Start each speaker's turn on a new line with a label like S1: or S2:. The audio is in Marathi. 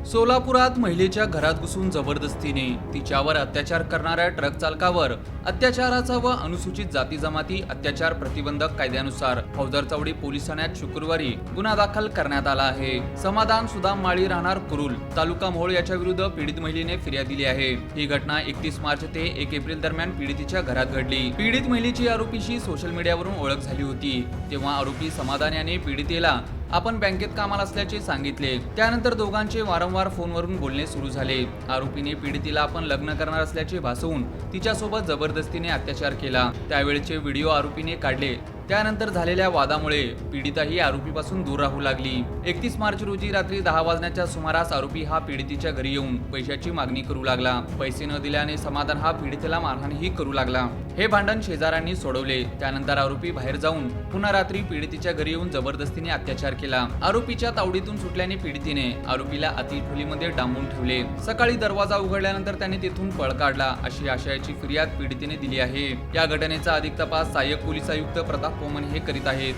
S1: सोलापुरात महिलेच्या घरात घुसून जबरदस्तीने तिच्यावर अत्याचार करणाऱ्या ट्रक चालकावर अत्याचाराचा व अनुसूचित जाती जमाती अत्याचार प्रतिबंधक कायद्यानुसार फौजदार चौडी पोलीस ठाण्यात शुक्रवारी गुन्हा दाखल करण्यात आला आहे। समाधान सुदाम माळी राहणार कुरुल तालुका मोहोळ याच्या विरुद्ध पीडित महिलेने फिर्याद दिली आहे। ही घटना 31 मार्च ते 1 एप्रिल दरम्यान पीडितीच्या घरात घडली। पीडित महिलेची आरोपीशी सोशल मीडियावरून ओळख झाली होती। तेव्हा आरोपी समाधान याने पीडितेला आपण बँकेत कामाला असल्याचे सांगितले। त्यानंतर दोघांचे वारंवार फोनवरून बोलणे सुरू झाले। आरोपीने पीडितीला आपण लग्न करणार असल्याचे भासवून तिच्यासोबत जबरदस्तीने अत्याचार केला। त्यावेळचे व्हिडिओ आरोपीने काढले। त्यानंतर झालेल्या वादामुळे पीडिता ही आरोपीपासून दूर राहू लागली। 31 मार्च रोजी रात्री 10 वाजण्याच्या सुमारास आरोपी हा पीडितीच्या घरी येऊन पैशाची मागणी करू लागला। पैसे न दिल्याने समाधान हा पीडितेला मारहाणही करू लागला। हे भांडण शेजाऱ्यांनी सोडवले। त्यानंतर आरोपी बाहेर जाऊन पुन्हा रात्री पीडितीच्या घरी येऊन जबरदस्तीने अत्याचार केला। आरोपीच्या तावडीतून सुटल्याने पीडितीने आरोपीला आतील खोलीमध्ये डांबून ठेवले। सकाळी दरवाजा उघडल्यानंतर त्याने तेथून पळ काढला अशी आशयाची फिर्याद पीडितेने दिली आहे। या घटनेचा अधिक तपास सहाय्यक पोलीस आयुक्त प्रताप पोमन हे करीत आहेत।